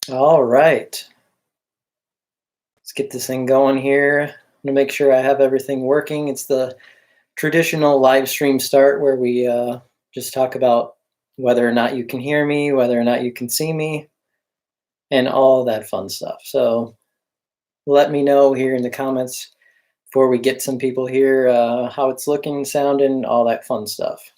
All right, let's get this thing going here. I'm gonna make sure I have everything working. It's the traditional live stream start where we just talk about whether or not you can hear me, whether or not you can see me, and all that fun stuff. So let me know here in the comments before we get some people here how it's looking, sounding, all that fun stuff.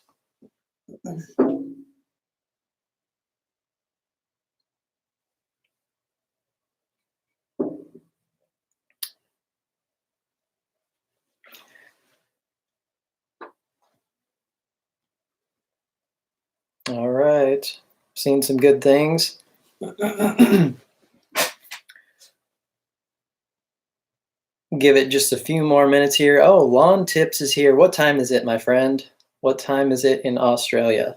All right, seen some good things. Give it just a few more minutes here. Oh, Lawn Tips is here. What time is it, my friend? What time is it in Australia?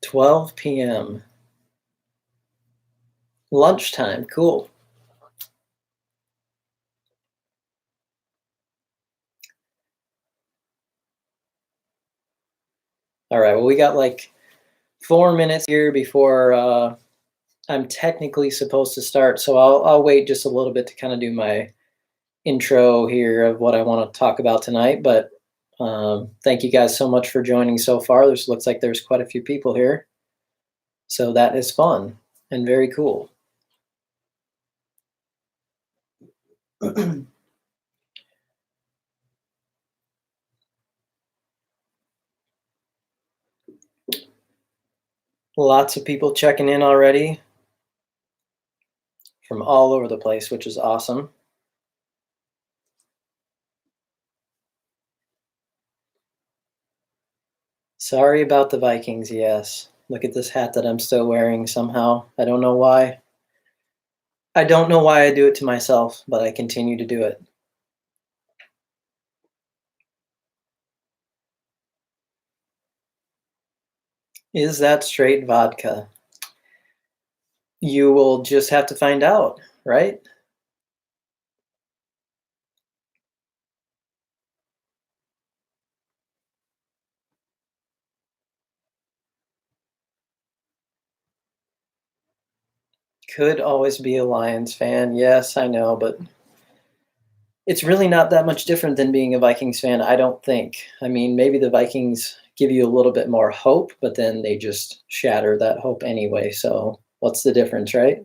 12 p.m. Lunchtime. Cool. All right. Well, we got like 4 minutes here before I'm technically supposed to start. So I'll wait just a little bit to kind of do my intro here of what I want to talk about tonight. But thank you guys so much for joining so far. Looks like there's quite a few people here. So that is fun and very cool. Lots of people checking in already from all over the place, which is awesome. Sorry about the Vikings, yes. Look at this hat that I'm still wearing somehow. I don't know why. I don't know why I do it to myself, but I continue to do it. Is that straight vodka? You will just have to find out, right? Could always be a Lions fan. Yes, I know, but it's really not that much different than being a Vikings fan, I don't think. I mean, maybe the Vikings give you a little bit more hope, but then they just shatter that hope anyway. So, what's the difference, right?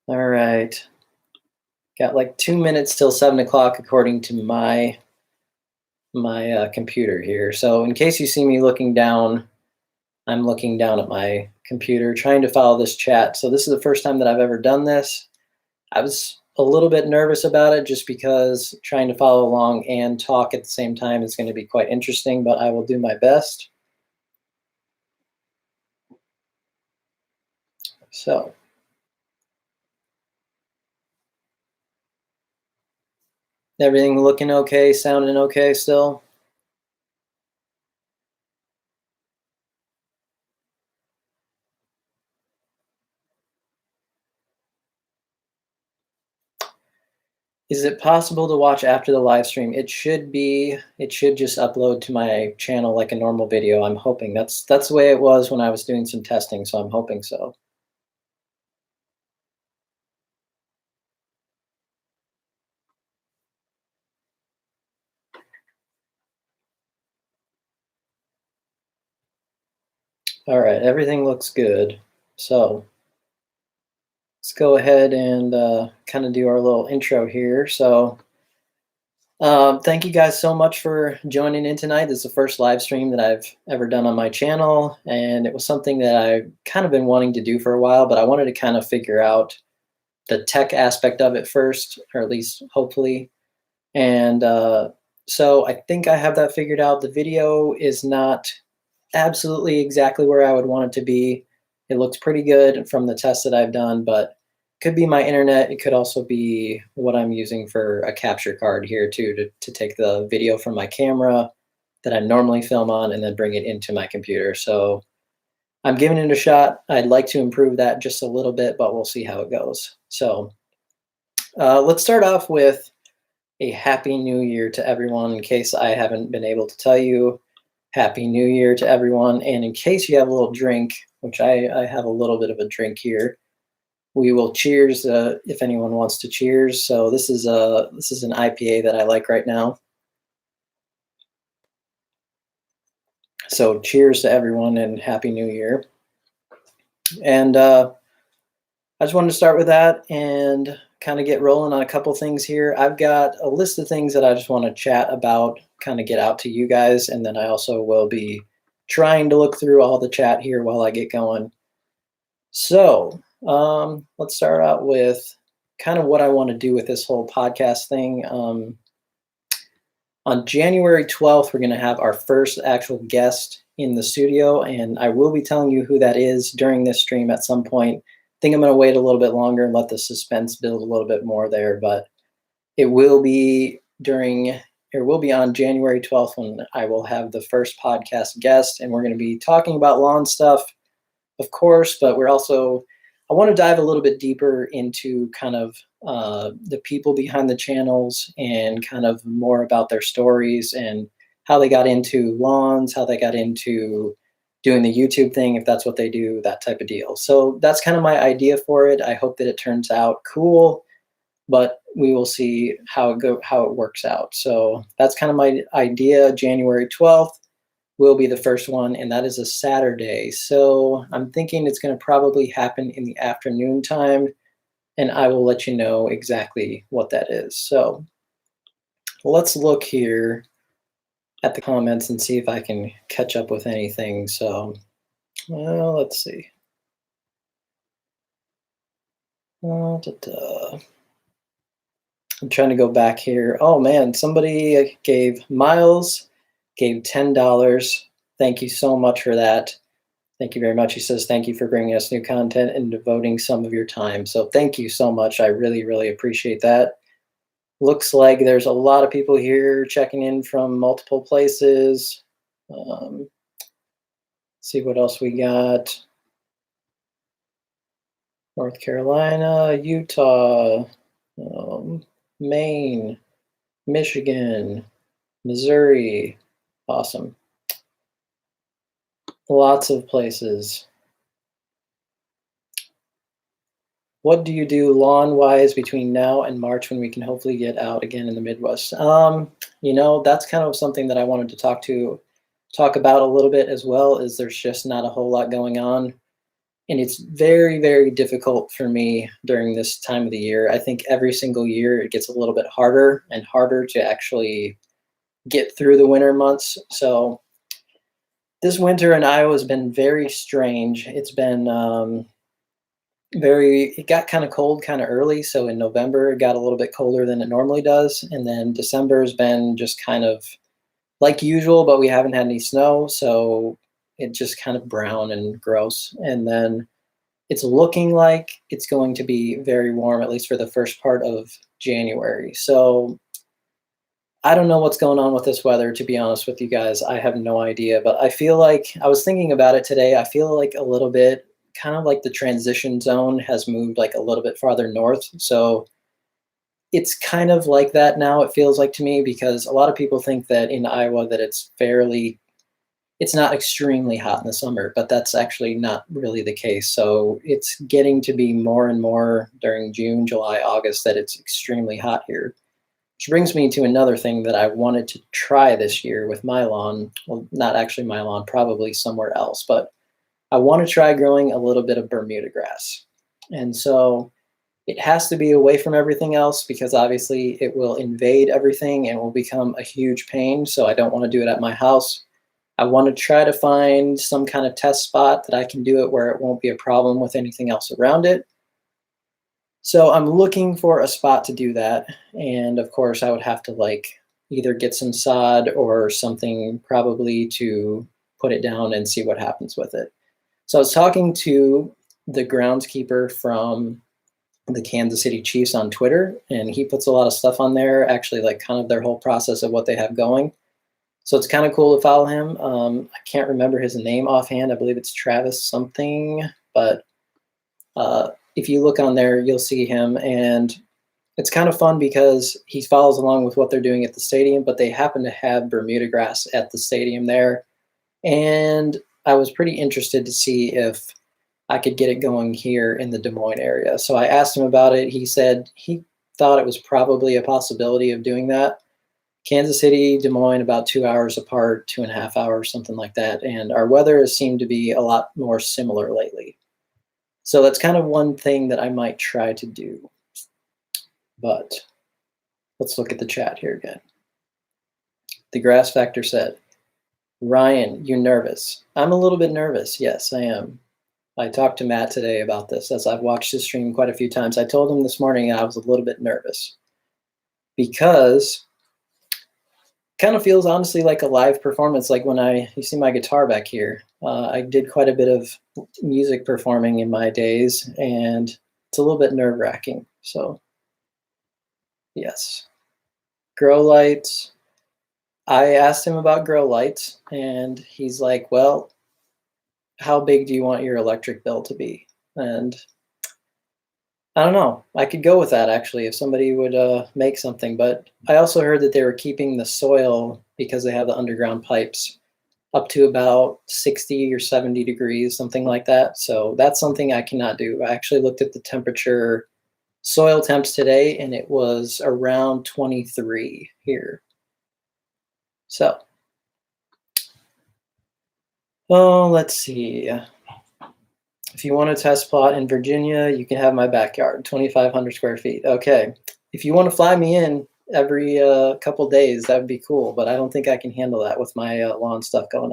All right. Got like 2 minutes till 7 o'clock according to my computer here. So in case you see me looking down, I'm looking down at my computer trying to follow this chat. So this is the first time that I've ever done this. I was a little bit nervous about it just because trying to follow along and talk at the same time is going to be quite interesting, but I will do my best. So everything looking okay, sounding okay still? Is it possible to watch after the live stream? It should be. It should just upload to my channel like a normal video. I'm hoping that's the way it was when I was doing some testing, so I'm hoping so. All right, everything looks good. So let's go ahead and kind of do our little intro here. So thank you guys so much for joining in tonight. This is the first live stream that I've ever done on my channel, and it was something that I've kind of been wanting to do for a while, but I wanted to kind of figure out the tech aspect of it first, or at least hopefully. And so I think I have that figured out. The video is not absolutely exactly where I would want it to be. It looks pretty good from the tests that I've done, but it could be my internet. It could also be what I'm using for a capture card here too, to take the video from my camera that I normally film on and then bring it into my computer. So I'm giving it a shot. I'd like to improve that just a little bit, but we'll see how it goes. So let's start off with a Happy New Year to everyone, in case I haven't been able to tell you. Happy New Year to everyone. And in case you have a little drink, which I have a little bit of a drink here, we will cheers if anyone wants to cheers. So this is an IPA that I like right now. So cheers to everyone and Happy New Year. And I just wanted to start with that and kind of get rolling on a couple things here. I've got a list of things that I just want to chat about, kind of get out to you guys, and then I also will be trying to look through all the chat here while I get going. So let's start out with kind of what I want to do with this whole podcast thing. On January 12th, we're going to have our first actual guest in the studio, and I will be telling you who that is during this stream at some point. I think I'm going to wait a little bit longer and let the suspense build a little bit more there, but it will be on January 12th when I will have the first podcast guest, and we're going to be talking about lawn stuff, of course, but I want to dive a little bit deeper into kind of the people behind the channels and kind of more about their stories and how they got into lawns, how they got into doing the YouTube thing, if that's what they do, that type of deal. So that's kind of my idea for it. I hope that it turns out cool, but we will see how it works out. So that's kind of my idea. January 12th will be the first one, and that is a Saturday. So I'm thinking it's going to probably happen in the afternoon time, and I will let you know exactly what that is. So let's look here at the comments and see if I can catch up with anything. So let's see. I'm trying to go back here. Oh man, somebody Miles gave $10. Thank you so much for that. Thank you very much. He says, thank you for bringing us new content and devoting some of your time. So thank you so much. I really, really appreciate that. Looks like there's a lot of people here checking in from multiple places. See what else we got. North Carolina, Utah, Maine, Michigan, Missouri. Awesome. Lots of places. What do you do lawn-wise between now and March when we can hopefully get out again in the Midwest? That's kind of something that I wanted to talk about a little bit as well, is there's just not a whole lot going on. And it's very, very difficult for me during this time of the year. I think every single year it gets a little bit harder and harder to actually get through the winter months. So this winter in Iowa has been very strange. It's been it got kind of cold kind of early. So in November, it got a little bit colder than it normally does. And then December has been just kind of like usual, but we haven't had any snow. So it's just kind of brown and gross. And then it's looking like it's going to be very warm, at least for the first part of January. So I don't know what's going on with this weather, to be honest with you guys. I have no idea, but I feel like, I was thinking about it today, I feel like a little bit, kind of like the transition zone has moved like a little bit farther north. So it's kind of like that now, it feels like to me, because a lot of people think that in Iowa that it's not extremely hot in the summer, but that's actually not really the case. So it's getting to be more and more during June, July, August that it's extremely hot here. Which brings me to another thing that I wanted to try this year with my lawn. Well, not actually my lawn, probably somewhere else, but I want to try growing a little bit of Bermuda grass. And so it has to be away from everything else, because obviously it will invade everything and will become a huge pain. So I don't want to do it at my house. I want to try to find some kind of test spot that I can do it where it won't be a problem with anything else around it. So I'm looking for a spot to do that. And of course I would have to either get some sod or something probably to put it down and see what happens with it. So I was talking to the groundskeeper from the Kansas City Chiefs on Twitter, and he puts a lot of stuff on there, actually kind of their whole process of what they have going. So it's kind of cool to follow him. I can't remember his name offhand. I believe it's Travis something, but if you look on there, you'll see him. And it's kind of fun because he follows along with what they're doing at the stadium, but they happen to have Bermuda grass at the stadium there. And I was pretty interested to see if I could get it going here in the Des Moines area. So I asked him about it. He said he thought it was probably a possibility of doing that. Kansas City, Des Moines, about 2 hours apart, 2.5 hours, something like that. And our weather has seemed to be a lot more similar lately. So that's kind of one thing that I might try to do. But let's look at the chat here again. The Grass Factor said, Ryan, you nervous? I'm a little bit nervous. Yes, I am. I talked to Matt today about this as I've watched his stream quite a few times. I told him this morning I was a little bit nervous because kind of feels honestly like a live performance. Like when you see my guitar back here, I did quite a bit of music performing in my days, and it's a little bit nerve-wracking. So yes, grow lights. I asked him about grow lights, and he's like, well, how big do you want your electric bill to be? And I don't know. I could go with that actually if somebody would make something. But I also heard that they were keeping the soil, because they have the underground pipes, up to about 60 or 70 degrees, something like that. So that's something I cannot do. I actually looked at the temperature, soil temps today, and it was around 23 here. So, oh, let's see. If you want a test plot in Virginia, you can have my backyard, 2,500 square feet. Okay. If you want to fly me in every couple days, that would be cool, but I don't think I can handle that with my lawn stuff going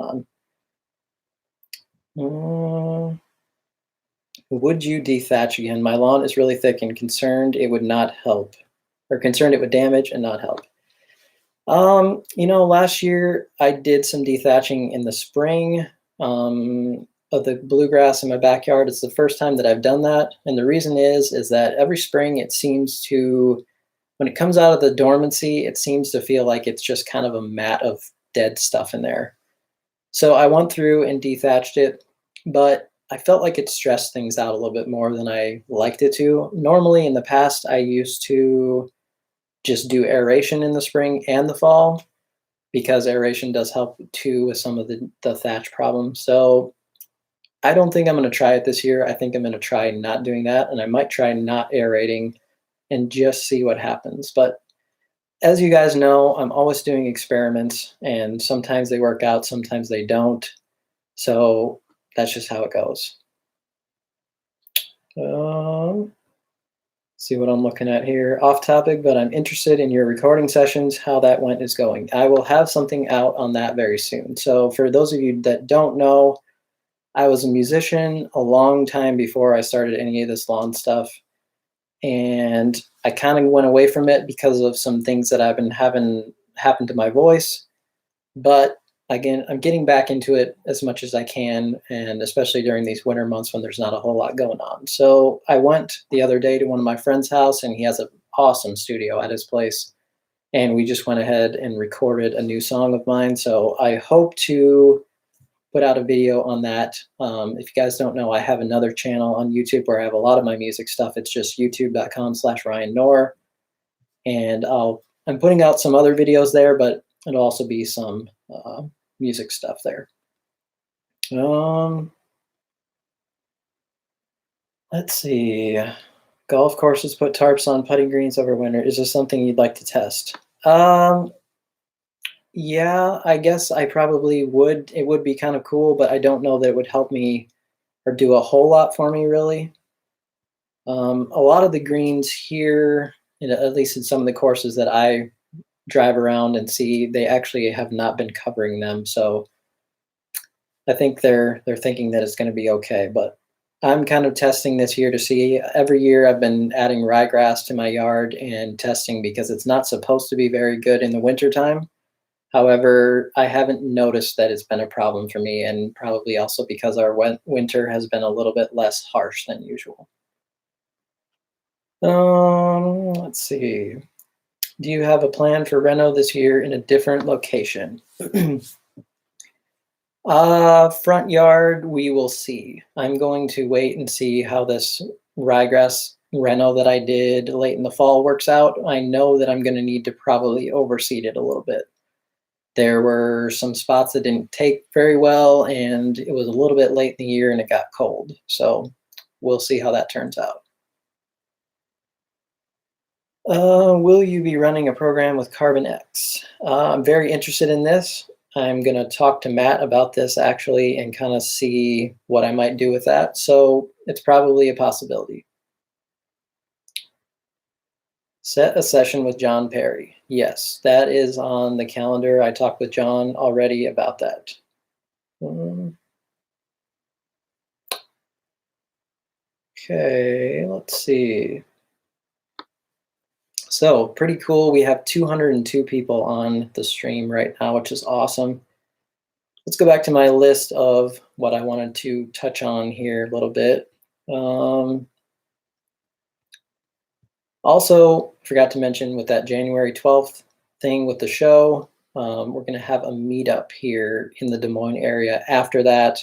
on. Would you dethatch again? My lawn is really thick and concerned it would not help, or concerned it would damage and not help. Last year I did some dethatching in the spring. Of the bluegrass in my backyard. It's the first time that I've done that. And the reason is that every spring it seems to, when it comes out of the dormancy, it seems to feel like it's just kind of a mat of dead stuff in there. So I went through and dethatched it, but I felt like it stressed things out a little bit more than I liked it to. Normally in the past, I used to just do aeration in the spring and the fall, because aeration does help too with some of the thatch problems. So I don't think I'm going to try it this year. I think I'm going to try not doing that, and I might try not aerating and just see what happens. But as you guys know, I'm always doing experiments, and sometimes they work out, sometimes they don't. So that's just how it goes. See what I'm looking at here. Off topic, but I'm interested in your recording sessions, how that went is going. I will have something out on that very soon. So for those of you that don't know, I was a musician a long time before I started any of this lawn stuff. And I kind of went away from it because of some things that I've been having happen to my voice. But again, I'm getting back into it as much as I can, and especially during these winter months when there's not a whole lot going on. So I went the other day to one of my friend's house, and he has an awesome studio at his place. And we just went ahead and recorded a new song of mine. So I hope to put out a video on that. If you guys don't know, I have another channel on YouTube where I have a lot of my music stuff. It's just youtube.com/Ryan Knorr. And I'm putting out some other videos there, but it'll also be some music stuff there. Let's see. Golf courses put tarps on putting greens over winter. Is this something you'd like to test? Yeah, I guess I probably would. It would be kind of cool, but I don't know that it would help me or do a whole lot for me, really. A lot of the greens here, at least in some of the courses that I drive around and see, they actually have not been covering them. So I think they're thinking that it's going to be okay. But I'm kind of testing this year to see. Every year I've been adding ryegrass to my yard and testing, because it's not supposed to be very good in the wintertime. However, I haven't noticed that it's been a problem for me, and probably also because our winter has been a little bit less harsh than usual. Let's see. Do you have a plan for reno this year in a different location? Front yard, we will see. I'm going to wait and see how this ryegrass reno that I did late in the fall works out. I know that I'm going to need to probably overseed it a little bit. There were some spots that didn't take very well, and it was a little bit late in the year and it got cold. So we'll see how that turns out. Will you be running a program with Carbon X? I'm very interested in this. I'm going to talk to Matt about this actually and kind of see what I might do with that. So it's probably a possibility. Set a session with John Perry. Yes, that is on the calendar. I talked with John already about that. Okay, let's see. So pretty cool. We have 202 people on the stream right now, which is awesome. Let's go back to my list of what I wanted to touch on here a little bit. Also, forgot to mention with that January 12th thing with the show, we're going to have a meetup here in the Des Moines area. After that,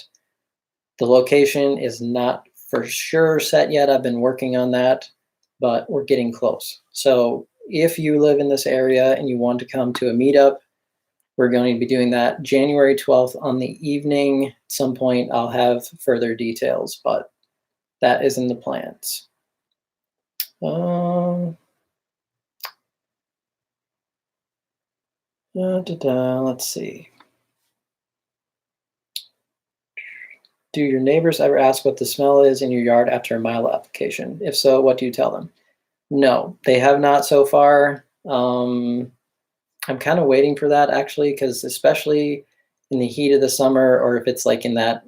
the location is not for sure set yet. I've been working on that, but we're getting close. So if you live in this area and you want to come to a meetup, we're going to be doing that January 12th on the evening. At some point, I'll have further details, but that is in the plans. Let's see. Do your neighbors ever ask what the smell is in your yard after a mile application? If so, what do you tell them? No, they have not so far. I'm kind of waiting for that actually, because especially in the heat of the summer, or if it's like in that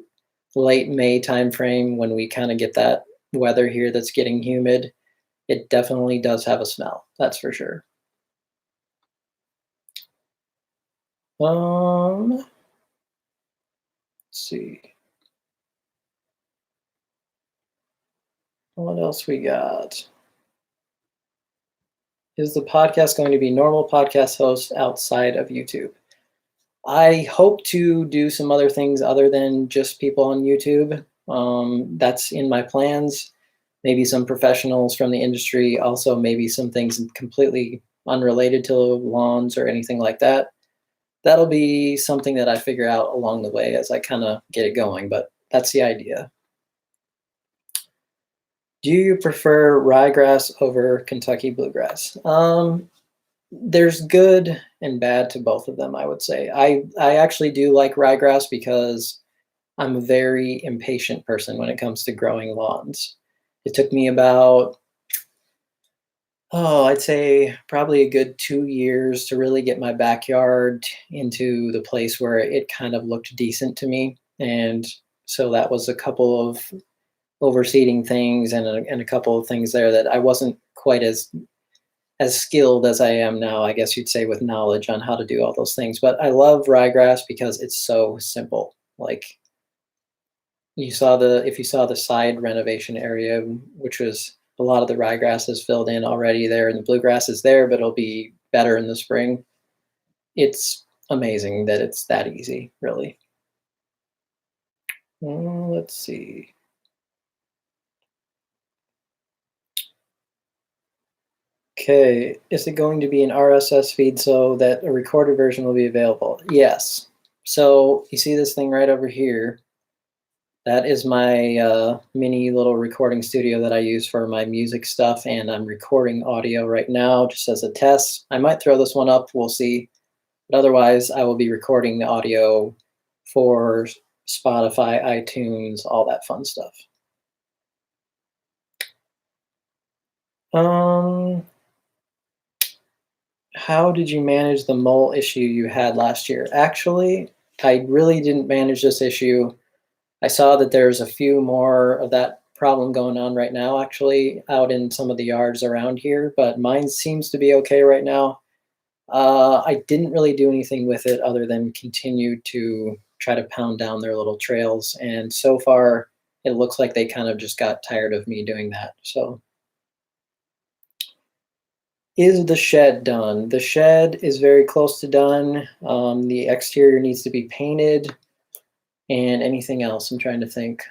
late May timeframe when we kind of get that weather here that's getting humid, it definitely does have a smell. That's for sure. Let's see. What else we got? Is the podcast going to be normal podcast host outside of YouTube? I hope to do some other things other than just people on YouTube. That's in my plans. Maybe some professionals from the industry, also maybe some things completely unrelated to lawns or anything like that. That'll be something that I figure out along the way as I kind of get it going, but that's the idea. Do you prefer ryegrass over Kentucky bluegrass? There's good and bad to both of them, I would say. I actually do like ryegrass because I'm a very impatient person when it comes to growing lawns. It took me about, I'd say probably a good 2 years to really get my backyard into the place where it kind of looked decent to me. And so that was a couple of overseeding things and a couple of things there that I wasn't quite as skilled as I am now, I guess you'd say, with knowledge on how to do all those things. But I love ryegrass because it's so simple. Like if you saw the side renovation area, which was a lot of the ryegrass is filled in already there, and the bluegrass is there, but it'll be better in the spring. It's amazing that it's that easy, really. Let's see. Okay, is it going to be an RSS feed so that a recorded version will be available? Yes. So you see this thing right over here? That is my mini little recording studio that I use for my music stuff, and I'm recording audio right now just as a test. I might throw this one up, we'll see. But otherwise, I will be recording the audio for Spotify, iTunes, all that fun stuff. How did you manage the mole issue you had last year? Actually, I really didn't manage this issue. I saw that there's a few more of that problem going on right now, actually, out in some of the yards around here, but mine seems to be okay right now. I didn't really do anything with it other than continue to try to pound down their little trails, and so far, it looks like they kind of just got tired of me doing that. So Is the shed done? The shed is very close to done. The exterior needs to be painted, and anything else, I'm trying to think.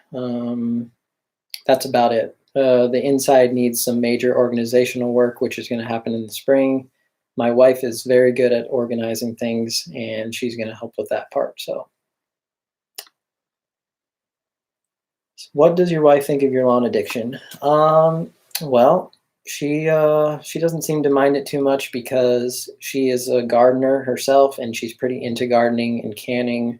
That's about it. The inside needs some major organizational work, which is going to happen in the spring. My wife is very good at organizing things, and she's going to help with that part. So, what does your wife think of your lawn addiction? Well, she doesn't seem to mind it too much because she is a gardener herself, and she's pretty into gardening and canning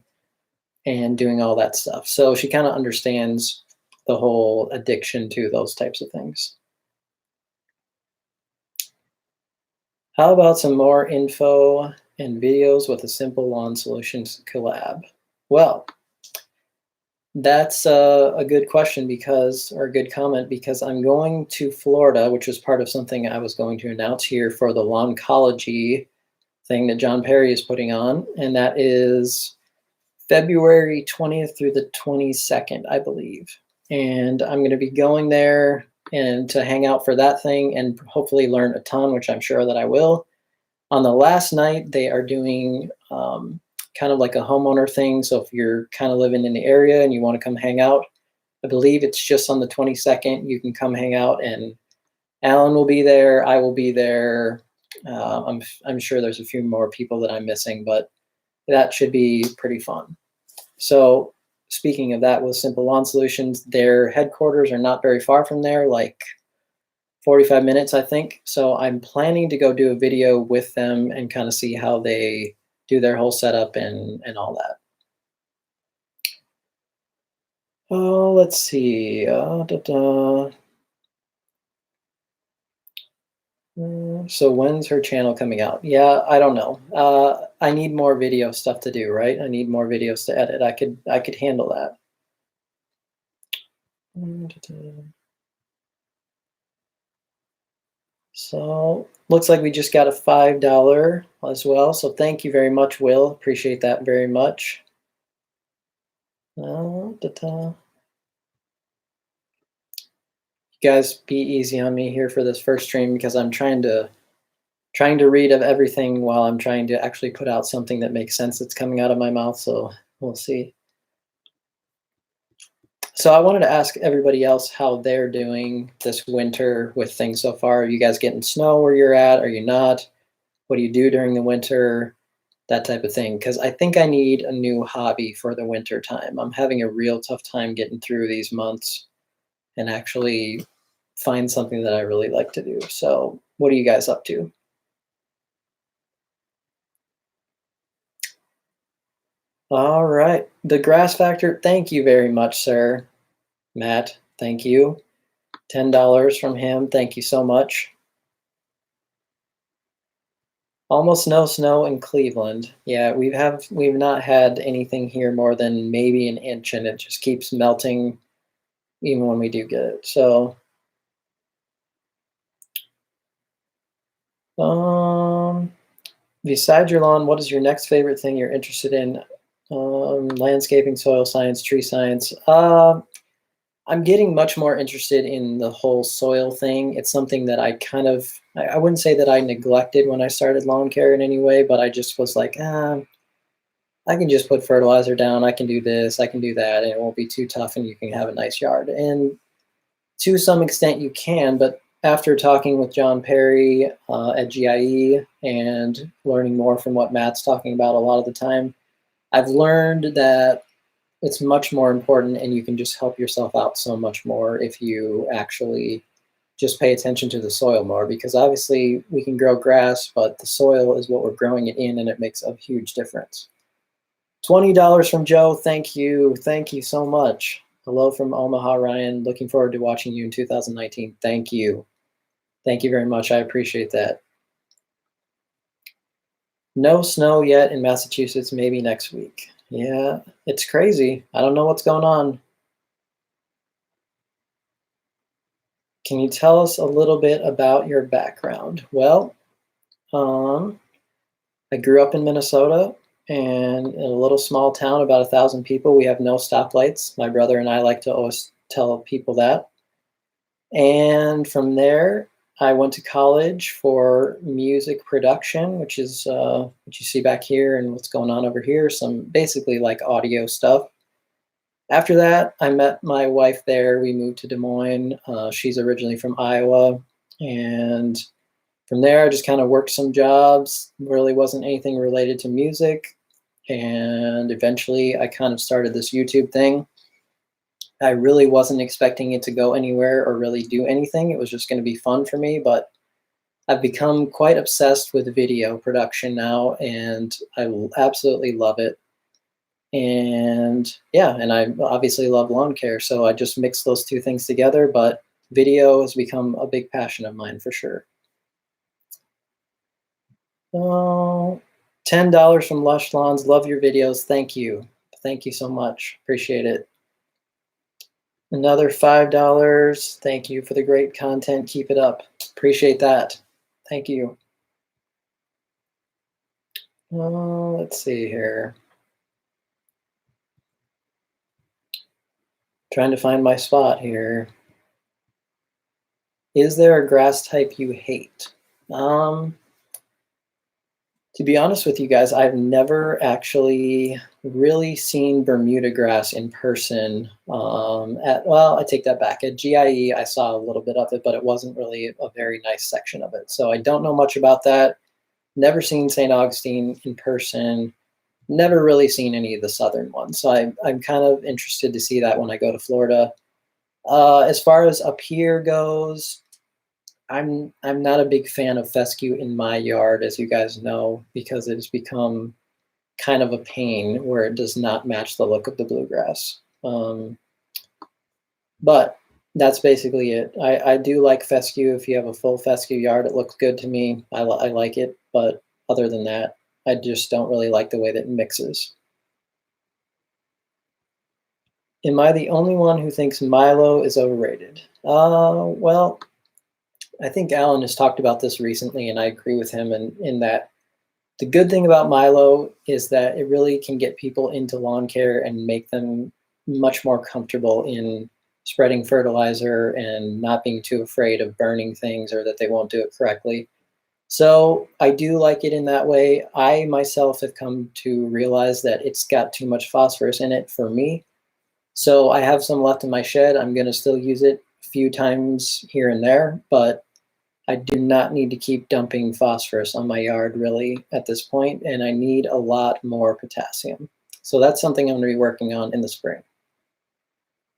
and doing all that stuff. So she kind of understands the whole addiction to those types of things. How about some more info and videos with a simple lawn solutions collab? Well, that's a good question or a good comment, because I'm going to Florida, which is part of something I was going to announce here for the Lawncology thing that John Perry is putting on, and that is February 20th through the 22nd, I believe. And I'm going to be going there and to hang out for that thing and hopefully learn a ton, which I'm sure that I will. On the last night, they are doing kind of like a homeowner thing. So if you're kind of living in the area and you want to come hang out, I believe it's just on the 22nd. You can come hang out, and Alan will be there. I will be there. I'm sure there's a few more people that I'm missing, but that should be pretty fun. So speaking of that, with Simple Lawn Solutions, their headquarters are not very far from there, like 45 minutes, I think. So I'm planning to go do a video with them and kind of see how they do their whole setup and all that. Oh, let's see. So when's her channel coming out? Yeah, I don't know. I need more video stuff to do, right? I need more videos to edit. I could handle that. So looks like we just got a $5 as well. So thank you very much, Will. Appreciate that very much. You guys be easy on me here for this first stream, because I'm trying to read of everything while I'm trying to actually put out something that makes sense that's coming out of my mouth. So we'll see. So I wanted to ask everybody else how they're doing this winter with things so far. Are you guys getting snow where you're at? Are you not? What do you do during the winter? That type of thing. Because I think I need a new hobby for the winter time. I'm having a real tough time getting through these months and actually find something that I really like to do. So what are you guys up to? All right. The Grass Factor, thank you very much, sir. Matt, thank you. $10 from him. Thank you so much. Almost no snow in Cleveland. Yeah, we've not had anything here more than maybe an inch, and it just keeps melting even when we do get it. So besides your lawn, what is your next favorite thing you're interested in? Landscaping, soil science, tree science. I'm getting much more interested in the whole soil thing. It's something that I wouldn't say that I neglected when I started lawn care in any way, but I just was like, I can just put fertilizer down. I can do this, I can do that, and it won't be too tough, and you can have a nice yard. And to some extent you can, but after talking with John Perry at GIE and learning more from what Matt's talking about a lot of the time, I've learned that it's much more important, and you can just help yourself out so much more if you actually just pay attention to the soil more, because obviously we can grow grass, but the soil is what we're growing it in, and it makes a huge difference. $20 from Joe. Thank you. Thank you so much. Hello from Omaha, Ryan. Looking forward to watching you in 2019. Thank you. Thank you very much. I appreciate that. No snow yet in Massachusetts, maybe next week. Yeah, it's crazy. I don't know what's going on. Can you tell us a little bit about your background? Well, I grew up in Minnesota, and in a little small town, about 1,000 people. We have no stoplights. My brother and I like to always tell people that. And from there, I went to college for music production, which is what you see back here and what's going on over here, some basically like audio stuff. After that, I met my wife there. We moved to Des Moines. She's originally from Iowa. And from there, I just kind of worked some jobs. Really wasn't anything related to music. And eventually, I kind of started this YouTube thing. I really wasn't expecting it to go anywhere or really do anything. It was just going to be fun for me. But I've become quite obsessed with video production now, and I absolutely love it. And yeah, and I obviously love lawn care, so I just mix those two things together, but video has become a big passion of mine for sure. Oh, $10 from Lush Lawns. Love your videos. Thank you. Thank you so much. Appreciate it. Another $5. Thank you for the great content. Keep it up. Appreciate that. Thank you. Let's see here. Trying to find my spot here. Is there a grass type you hate? To be honest with you guys, I've never actually really seen Bermuda grass in person. Well, I take that back. At GIE, I saw a little bit of it, but it wasn't really a very nice section of it. So I don't know much about that. Never seen St. Augustine in person. Never really seen any of the southern ones. So I'm kind of interested to see that when I go to Florida. As far as up here goes, I'm not a big fan of fescue in my yard, as you guys know, because it has become kind of a pain where it does not match the look of the bluegrass. But that's basically it. I do like fescue. If you have a full fescue yard, it looks good to me. I like it, but other than that, I just don't really like the way that it mixes. Am I the only one who thinks Milo is overrated? Well, I think Alan has talked about this recently, and I agree with him in that the good thing about Milo is that it really can get people into lawn care and make them much more comfortable in spreading fertilizer and not being too afraid of burning things or that they won't do it correctly. So I do like it in that way. I myself have come to realize that it's got too much phosphorus in it for me. So I have some left in my shed. I'm going to still use it a few times here and there, but I do not need to keep dumping phosphorus on my yard really at this point, and I need a lot more potassium. So that's something I'm going to be working on in the spring.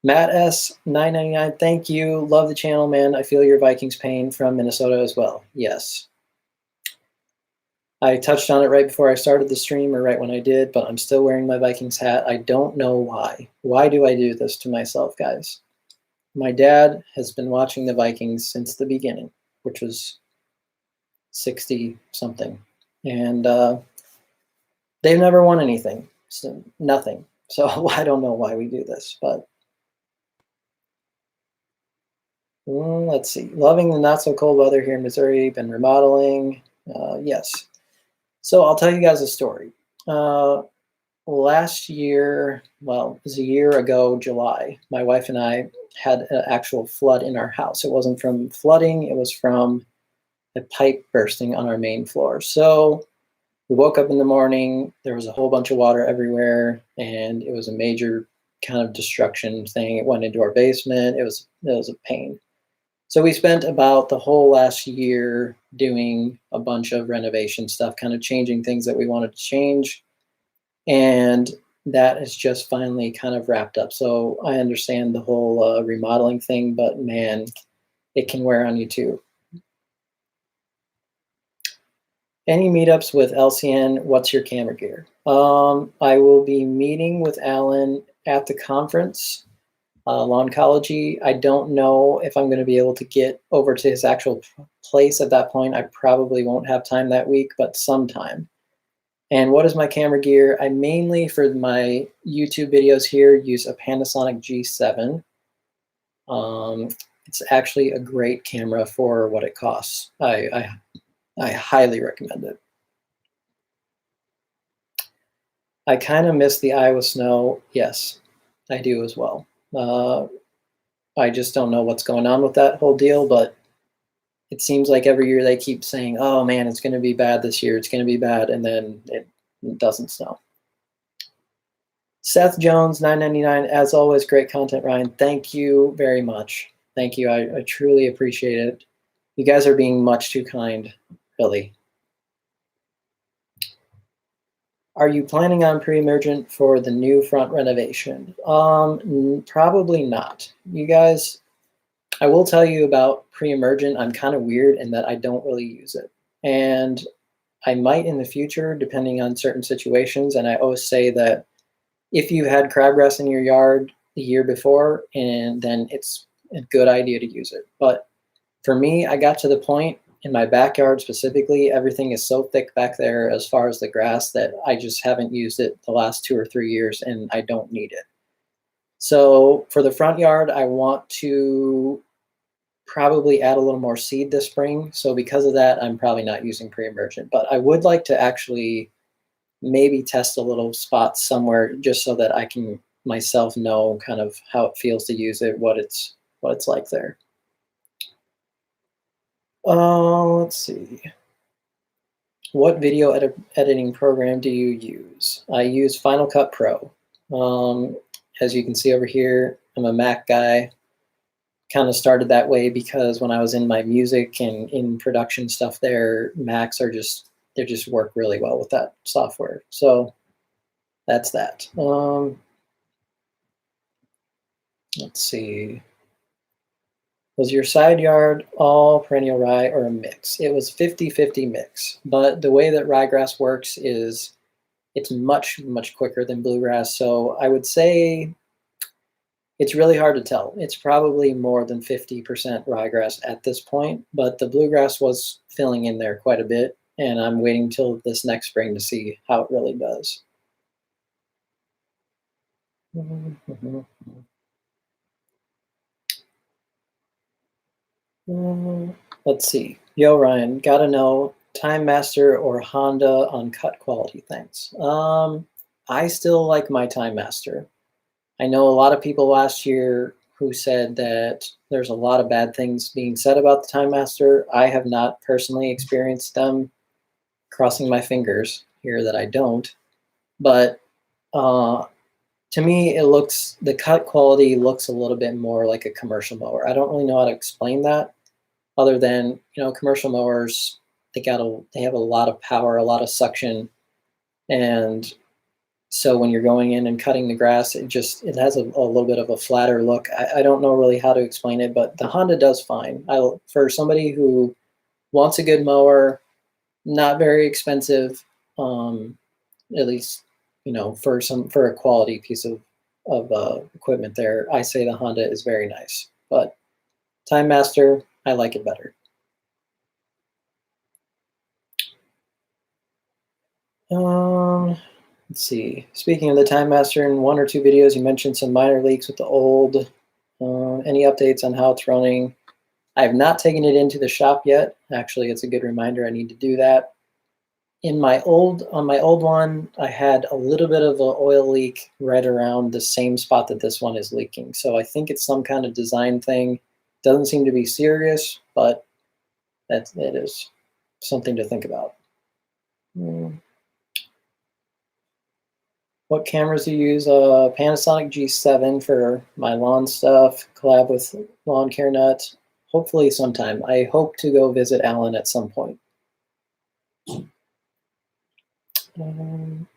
Matt S, $9.99, thank you. Love the channel, man. I feel your Vikings pain from Minnesota as well. Yes. I touched on it right before I started the stream, or right when I did, but I'm still wearing my Vikings hat. I don't know why. Why do I do this to myself, guys? My dad has been watching the Vikings since the beginning, which was 60 something, and they've never won anything, so nothing. So I don't know why we do this, but let's see. Loving the not so cold weather here in Missouri. Been remodeling. Yes. So I'll tell you guys a story. Last year, well, it was a year ago, July, my wife and I had an actual flood in our house. It wasn't from flooding, it was from a pipe bursting on our main floor. So we woke up in the morning, there was a whole bunch of water everywhere, and it was a major kind of destruction thing. It went into our basement. It was a pain. So we spent about the whole last year doing a bunch of renovation stuff, kind of changing things that we wanted to change. And that is just finally kind of wrapped up. So I understand the whole remodeling thing, but man, it can wear on you too. Any meetups with LCN? What's your camera gear? I will be meeting with Alan at the conference, Lawncology. I don't know if I'm going to be able to get over to his actual place at that point. I probably won't have time that week, but sometime. And what is my camera gear? I mainly, for my YouTube videos here, use a Panasonic G7. It's actually a great camera for what it costs. I highly recommend it. I kind of miss the Iowa snow. Yes, I do as well. I just don't know what's going on with that whole deal, but it seems like every year they keep saying, oh man, it's going to be bad this year, it's going to be bad, and then it doesn't snow. Seth Jones, $9.99. As always, great content, Ryan. Thank you very much. Thank you. I truly appreciate it. You guys are being much too kind, really. Are you planning on pre-emergent for the new front renovation? Probably not. You guys, I will tell you about pre-emergent. I'm kind of weird in that I don't really use it. And I might in the future, depending on certain situations. And I always say that if you had crabgrass in your yard the year before, and then it's a good idea to use it. But for me, I got to the point in my backyard specifically, everything is so thick back there as far as the grass that I just haven't used it the last 2 or 3 years, and I don't need it. So for the front yard, I want to probably add a little more seed this spring. So because of that, I'm probably not using pre-emergent, but I would like to actually maybe test a little spot somewhere just so that I can myself know kind of how it feels to use it, what it's like there. Let's see. What video editing program do you use? I use Final Cut Pro. As you can see over here, I'm a Mac guy. Kind of started that way because when I was in my music and in production stuff there, Macs are just, they just work really well with that software. So that's that. Let's see. Was your side yard all perennial rye or a mix? It was 50-50 mix. But the way that ryegrass works is it's much, much quicker than bluegrass. So I would say it's really hard to tell. It's probably more than 50% ryegrass at this point, but the bluegrass was filling in there quite a bit, and I'm waiting till this next spring to see how it really does. Let's see. Yo, Ryan, gotta know Time Master or Honda on cut quality. Thanks. I still like my Time Master. I know a lot of people last year who said that there's a lot of bad things being said about the Time Master. I have not personally experienced them, crossing my fingers here that I don't. But to me, it looks, the cut quality looks a little bit more like a commercial mower. I don't really know how to explain that other than, you know, commercial mowers, they have a lot of power, a lot of suction. And so when you're going in and cutting the grass, it has a little bit of a flatter look. I don't know really how to explain it, but the Honda does fine. For somebody who wants a good mower, not very expensive, at least, you know, for a quality piece of equipment there, I say the Honda is very nice. But Time Master, I like it better. Let's see. Speaking of the Time Master, in 1 or 2 videos, you mentioned some minor leaks with the old. Any updates on how it's running? I have not taken it into the shop yet. Actually, it's a good reminder. I need to do that. On my old one, I had a little bit of an oil leak right around the same spot that this one is leaking. So I think it's some kind of design thing. Doesn't seem to be serious, but it is something to think about. What cameras do you use? Panasonic G7 for my lawn stuff, collab with Lawn Care Nuts. Hopefully sometime. I hope to go visit Alan at some point. Can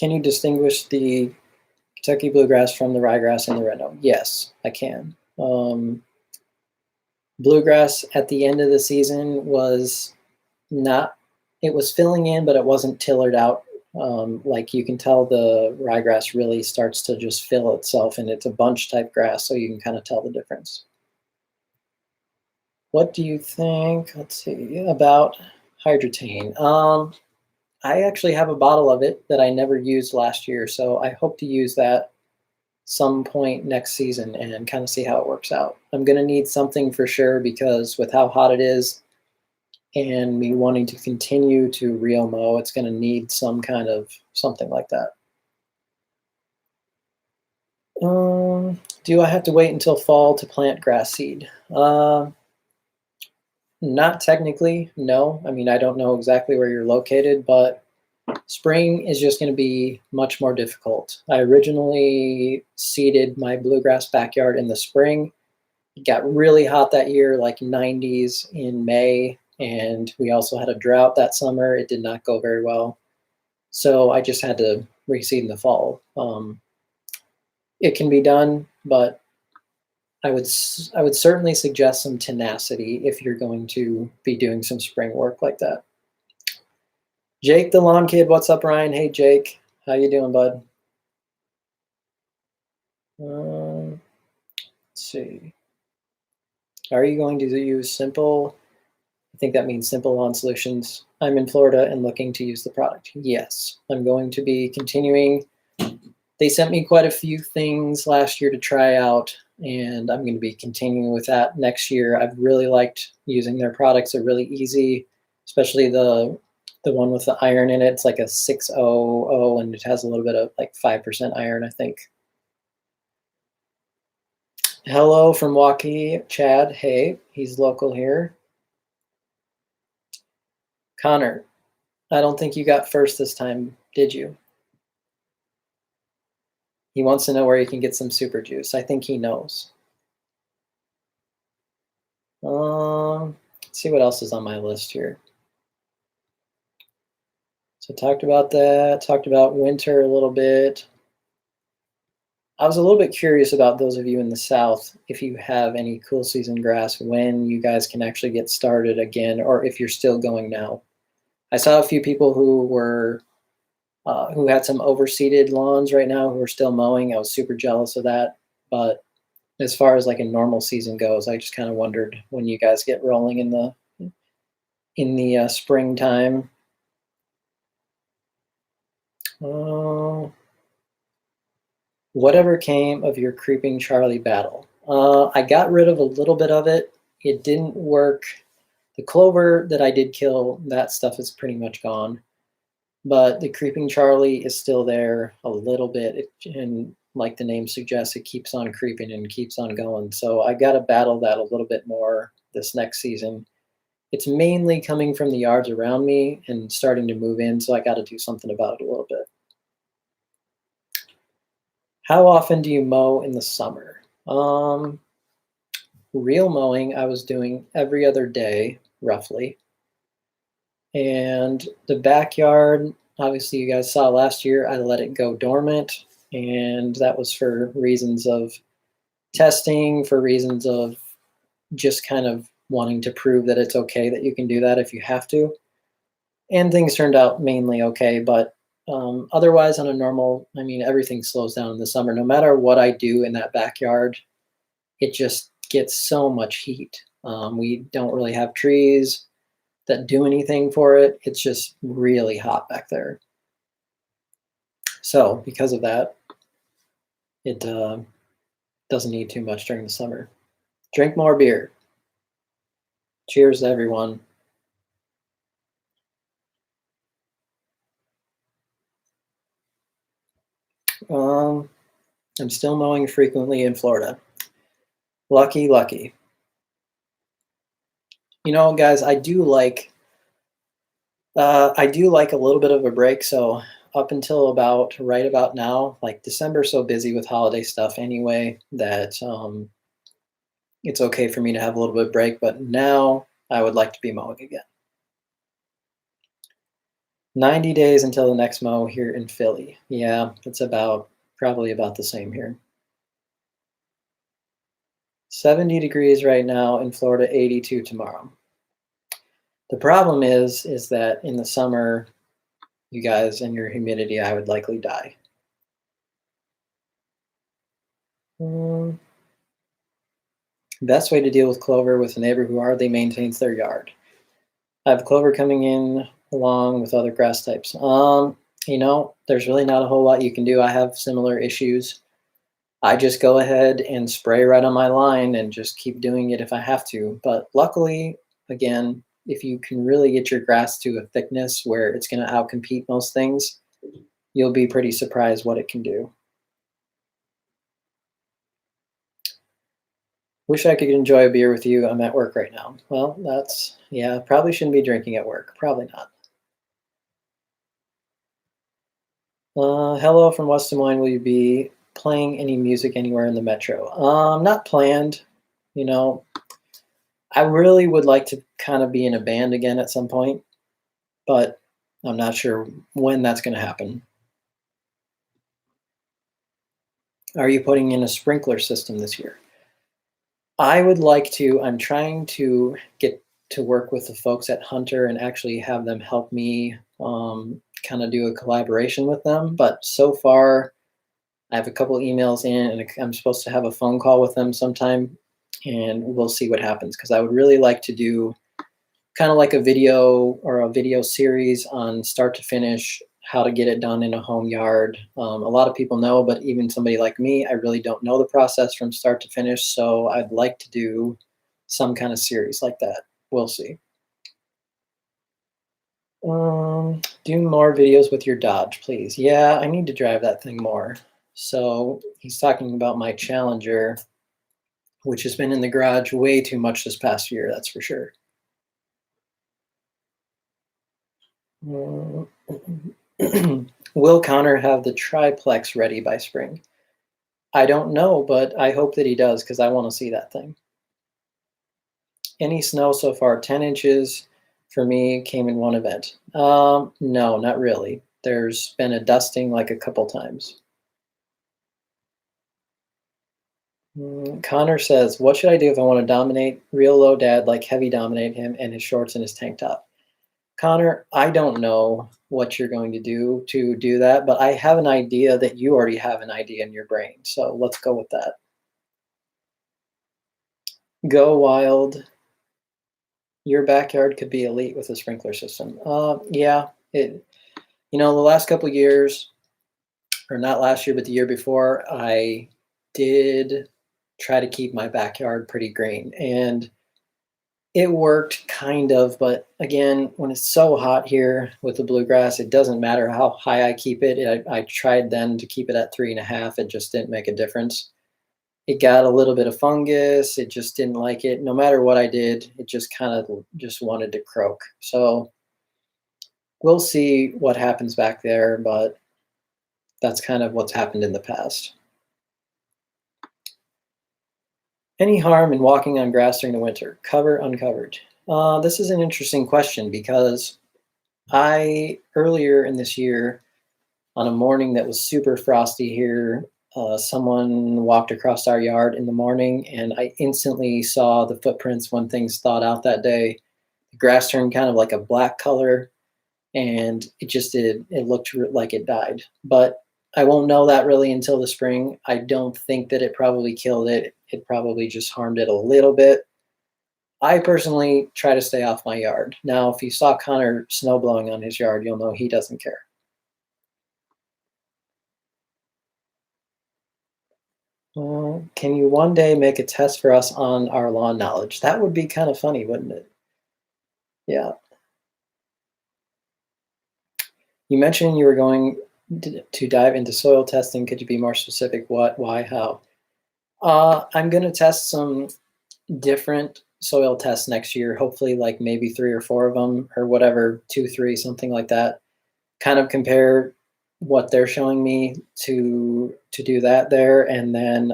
you distinguish the Kentucky Bluegrass from the Ryegrass and the Reno? Yes, I can. Bluegrass at the end of the season was not, it was filling in, but it wasn't tillered out. Like you can tell the ryegrass really starts to just fill itself, and it's a bunch type grass, so you can kind of tell the difference. What do you think, let's see, about Hydrotane? I actually have a bottle of it that I never used last year, so I hope to use that some point next season and kind of see how it works out. I'm going to need something for sure because with how hot it is and me wanting to continue to real mow, it's going to need some kind of something like that. Do I have to wait until fall to plant grass seed? Not technically, no. I mean, I don't know exactly where you're located, but spring is just going to be much more difficult. I originally seeded my bluegrass backyard in the spring. It got really hot that year, like 90s in May, and we also had a drought that summer. It did not go very well. So I just had to reseed in the fall. It can be done, but I would certainly suggest some tenacity if you're going to be doing some spring work like that. Jake the Lawn Kid, what's up, Ryan? Hey, Jake, how you doing, bud? Let's see. Are you going to use simple? I think that means Simple Lawn Solutions. I'm in Florida and looking to use the product. Yes, I'm going to be continuing. They sent me quite a few things last year to try out, and I'm going to be continuing with that next year. I've really liked using their products. They're really easy, especially the one with the iron in it. It's like a 600, and it has a little bit of like 5% iron, I think. Hello from Waukee, Chad. Hey, he's local here. Connor, I don't think you got first this time, did you? He wants to know where you can get some super juice. I think he knows. Let's see what else is on my list here. So talked about that, talked about winter a little bit. I was a little bit curious about those of you in the South, if you have any cool season grass, when you guys can actually get started again, or if you're still going now. I saw a few people who had some overseeded lawns right now who are still mowing. I was super jealous of that. But as far as like a normal season goes, I just kind of wondered when you guys get rolling in the springtime. Whatever came of your creeping Charlie battle? I got rid of a little bit of it. It didn't work. The clover that I did kill, that stuff is pretty much gone. But the creeping Charlie is still there a little bit. And like the name suggests, it keeps on creeping and keeps on going. So I got to battle that a little bit more this next season. It's mainly coming from the yards around me and starting to move in, so I got to do something about it a little bit. How often do you mow in the summer? Real mowing, I was doing every other day, roughly. And the backyard, obviously, you guys saw last year, I let it go dormant. And that was for reasons of testing, for reasons of just kind of wanting to prove that it's okay that you can do that if you have to. And things turned out mainly okay, but otherwise on a normal, I mean, everything slows down in the summer. No matter what I do in that backyard, it just gets so much heat. We don't really have trees that do anything for it. It's just really hot back there. So because of that, it doesn't need too much during the summer. Drink more beer. Cheers to everyone. I'm still mowing frequently in Florida. Lucky, lucky. You know, guys, I do like a little bit of a break. So up until right about now, like December's so busy with holiday stuff anyway that it's okay for me to have a little bit of break. But now I would like to be mowing again. 90 days until the next mow here in Philly. Yeah, it's probably about the same here. 70 degrees right now in Florida, 82 tomorrow. The problem is that in the summer, you guys and your humidity, I would likely die. Best way to deal with clover with a neighbor who hardly maintains their yard. I have clover coming in along with other grass types. You know, there's really not a whole lot you can do. I have similar issues. I just go ahead and spray right on my line and just keep doing it if I have to. But luckily, again, if you can really get your grass to a thickness where it's going to outcompete most things, you'll be pretty surprised what it can do. Wish I could enjoy a beer with you. I'm at work right now. Well, yeah, probably shouldn't be drinking at work. Probably not. Hello from West Des Moines. Will you be playing any music anywhere in the metro? Not planned. You know, I really would like to kind of be in a band again at some point, but I'm not sure when that's going to happen. Are you putting in a sprinkler system this year? I would like to. I'm trying to get to work with the folks at Hunter and actually have them help me kind of do a collaboration with them. But so far, I have a couple emails in, and I'm supposed to have a phone call with them sometime, and we'll see what happens. Because I would really like to do kind of like a video or a video series on start to finish, how to get it done in a home yard. A lot of people know, but even somebody like me, I really don't know the process from start to finish. So I'd like to do some kind of series like that. We'll see. Do more videos with your Dodge, please. Yeah, I need to drive that thing more. So he's talking about my Challenger, which has been in the garage way too much this past year, that's for sure. Mm, Will Connor have the triplex ready by spring? I don't know, but I hope that he does because I want to see that thing. Any snow so far? 10 inches for me came in one event. No, not really. There's been a dusting like a couple times. Connor says, what should I do if I want to dominate real low dad, like heavy dominate him and his shorts and his tank top? Connor, I don't know what you're going to do that, but I have an idea that you already have an idea in your brain. So let's go with that. Go wild. Your backyard could be elite with a sprinkler system. Yeah, the last couple years, or not last year, but the year before, I did try to keep my backyard pretty green, and it worked kind of, but again, when it's so hot here with the bluegrass, it doesn't matter how high I keep it. I tried then to keep it at 3.5. It just didn't make a difference. It got a little bit of fungus. It just didn't like it. No matter what I did, it just kind of just wanted to croak. So we'll see what happens back there, but that's kind of what's happened in the past. Any harm in walking on grass during the winter? Cover, uncovered. This is an interesting question because earlier in this year, on a morning that was super frosty here, someone walked across our yard in the morning, and I instantly saw the footprints when things thawed out that day. The grass turned kind of like a black color, and it looked like it died. But I won't know that really until the spring. I don't think that it probably killed it. It probably just harmed it a little bit. I personally try to stay off my yard. Now, if you saw Connor snow blowing on his yard, you'll know he doesn't care. Can you one day make a test for us on our lawn knowledge? That would be kind of funny, wouldn't it? Yeah. You mentioned you were going to dive into soil testing. Could you be more specific? What, why, how? I'm going to test some different soil tests next year, hopefully like maybe 3 or 4 of them or whatever, 2, 3, something like that. Kind of compare what they're showing me to do that there. And then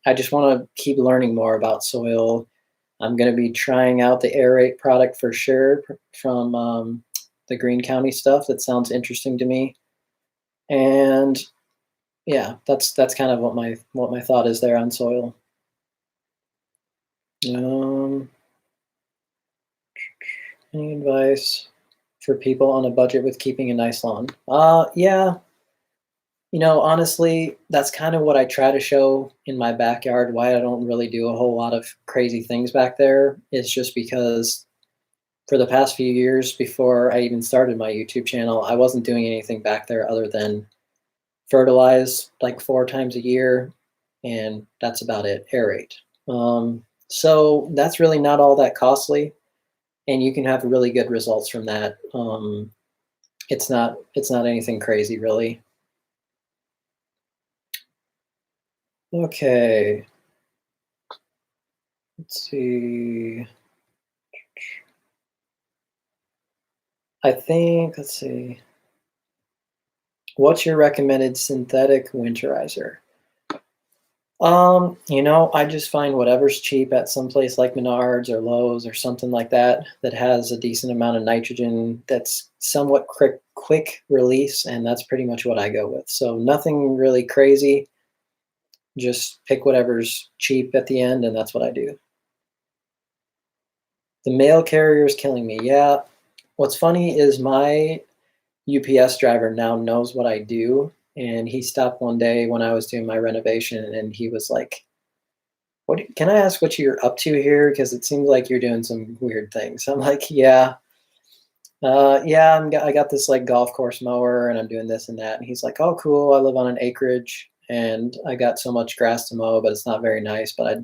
I just want to keep learning more about soil. I'm going to be trying out the Aerate product for sure from the Green County stuff. That sounds interesting to me. And yeah, that's kind of what my thought is there on soil. Any advice for people on a budget with keeping a nice lawn? Yeah, honestly, that's kind of what I try to show in my backyard. Why I don't really do a whole lot of crazy things back there is just because for the past few years before I even started my YouTube channel, I wasn't doing anything back there other than fertilize like 4 times a year, and that's about it. Aerate. So that's really not all that costly, and you can have really good results from that. It's not anything crazy really. Okay. Let's see. I think, let's see. What's your recommended synthetic winterizer? I just find whatever's cheap at some place like Menards or Lowe's or something like that that has a decent amount of nitrogen that's somewhat quick release, and that's pretty much what I go with. So nothing really crazy. Just pick whatever's cheap at the end, and that's what I do. The mail carrier is killing me. Yeah. What's funny is my UPS driver now knows what I do, and he stopped one day when I was doing my renovation, and he was like, "What can I ask what you're up to here? Because it seems like you're doing some weird things." I'm like, "Yeah, yeah, I got this like golf course mower, and I'm doing this and that." And he's like, "Oh, cool. I live on an acreage, and I got so much grass to mow, but it's not very nice. But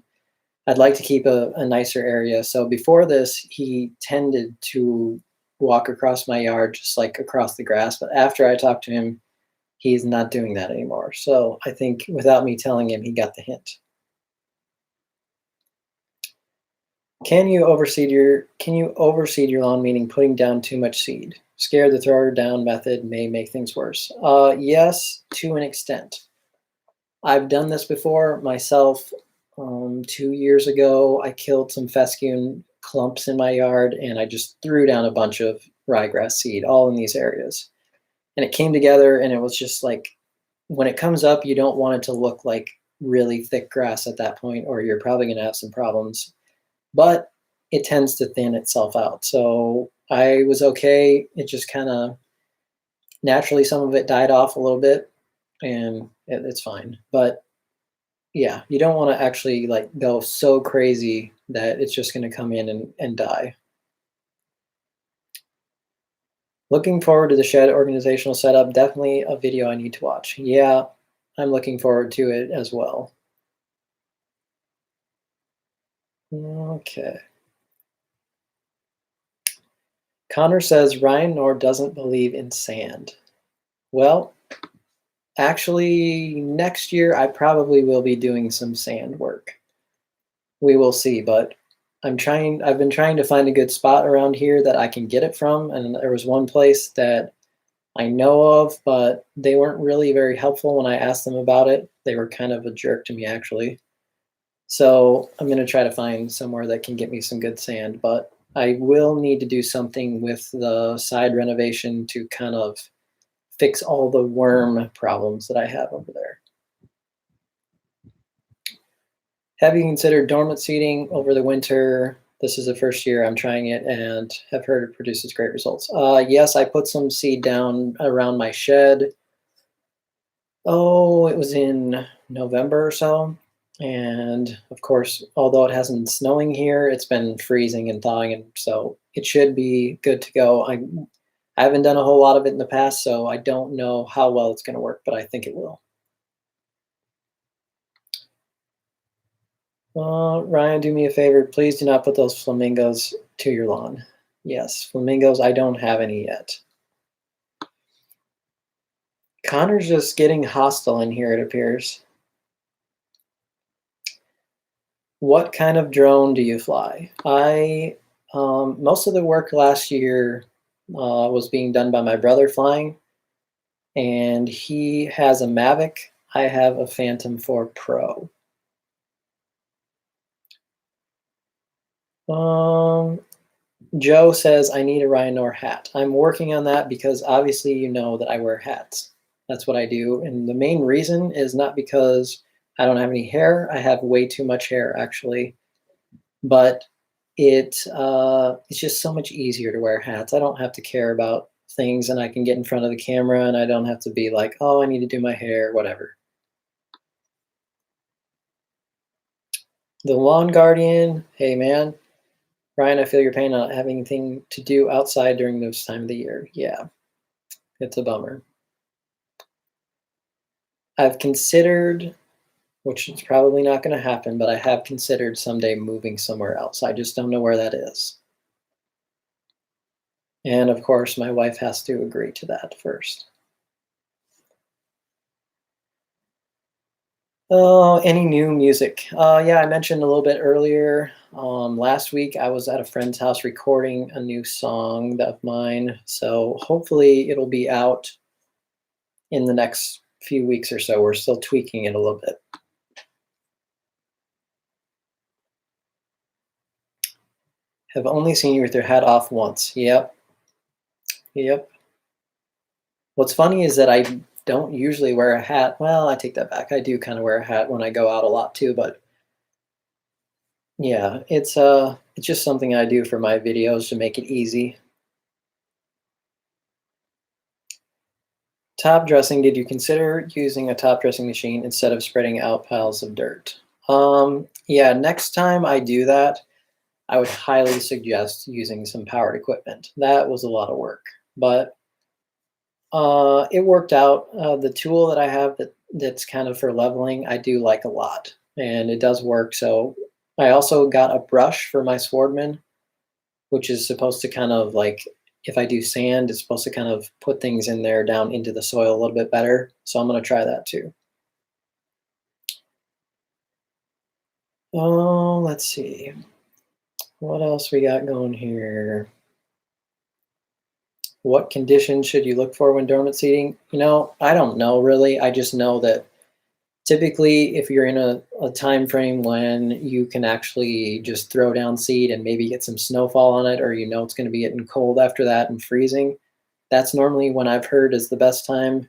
I'd like to keep a nicer area." So before this, he tended to walk across my yard just like across the grass. But after I talked to him, he's not doing that anymore. So I think without me telling him, he got the hint. Can you overseed your lawn, meaning putting down too much seed? Scared the thrower down method may make things worse. Yes, to an extent. I've done this before myself. 2 years ago, I killed some fescue clumps in my yard, and I just threw down a bunch of ryegrass seed all in these areas. And it came together, and it was just like when it comes up, you don't want it to look like really thick grass at that point, or you're probably going to have some problems. But it tends to thin itself out. So I was okay. It just kind of naturally, some of it died off a little bit, and it's fine. But yeah, you don't want to actually like go so crazy that it's just going to come in and die. Looking forward to the shed organizational setup. Definitely a video I need to watch. Yeah, I'm looking forward to it as well. Okay. Connor says Ryan Knorr doesn't believe in sand. Well, actually, next year I probably will be doing some sand work. We will see, but I've been trying to find a good spot around here that I can get it from, and there was one place that I know of, but they weren't really very helpful when I asked them about it. They were kind of a jerk to me, actually. So I'm going to try to find somewhere that can get me some good sand, but I will need to do something with the side renovation to kind of fix all the worm problems that I have over there. Have you considered dormant seating over the winter? This is the first year I'm trying it and have heard it produces great results. Yes, I put some seed down around my shed. Oh, it was in November or so. And of course, although it hasn't been snowing here, it's been freezing and thawing, and so it should be good to go. I haven't done a whole lot of it in the past, so I don't know how well it's going to work, but I think it will. Ryan, do me a favor. Please do not put those flamingos to your lawn. Yes, flamingos, I don't have any yet. Connor's just getting hostile in here, it appears. What kind of drone do you fly? Most of the work last year was being done by my brother flying, and he has a Mavic. I have a Phantom 4 Pro. Joe says, I need a Ryan Knorr hat. I'm working on that because obviously you know that I wear hats. That's what I do. And the main reason is not because I don't have any hair. I have way too much hair, actually. But it's just so much easier to wear hats. I don't have to care about things, and I can get in front of the camera, and I don't have to be like, oh, I need to do my hair, whatever. The Lawn Guardian, hey man, Ryan, I feel your pain not having anything to do outside during this time of the year. Yeah, it's a bummer. I've considered, which is probably not going to happen, but I have considered someday moving somewhere else. I just don't know where that is. And of course, my wife has to agree to that first. Oh, any new music? Yeah, I mentioned a little bit earlier. Last week I was at a friend's house recording a new song of mine, so hopefully it'll be out in the next few weeks or so. We're still tweaking it a little bit. Have only seen you with your hat off once. Yep, yep. What's funny is that I don't usually wear a hat. Well, I take that back. I do kind of wear a hat when I go out a lot too, but yeah, it's just something I do for my videos to make it easy. Top dressing, did you consider using a top dressing machine instead of spreading out piles of dirt? Yeah, next time I do that, I would highly suggest using some powered equipment. That was a lot of work, but it worked out. The tool that I have that's kind of for leveling, I do like a lot, and it does work. So I also got a brush for my swordman, which is supposed to kind of like, if I do sand, it's supposed to kind of put things in there down into the soil a little bit better. So I'm going to try that too. Oh, let's see. What else we got going here? What conditions should you look for when dormant seeding? I don't know really. I just know that typically if you're in a time frame when you can actually just throw down seed and maybe get some snowfall on it, or it's going to be getting cold after that and freezing, that's normally when I've heard is the best time.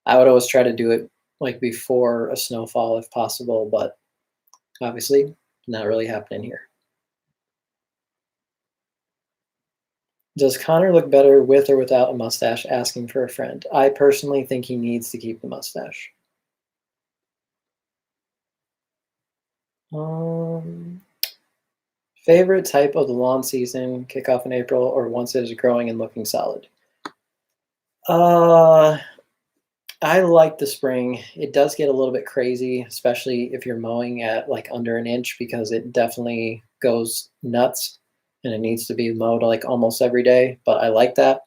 I would always try to do it like before a snowfall if possible, but obviously not really happening here. Does Connor look better with or without a mustache? Asking for a friend. I personally think he needs to keep the mustache. Um, Favorite type of the lawn season, kickoff in April or once it is growing and looking solid? Uh, I like the spring. It does get a little bit crazy, especially if you're mowing at like under an inch because it definitely goes nuts and it needs to be mowed like almost every day. But I like that.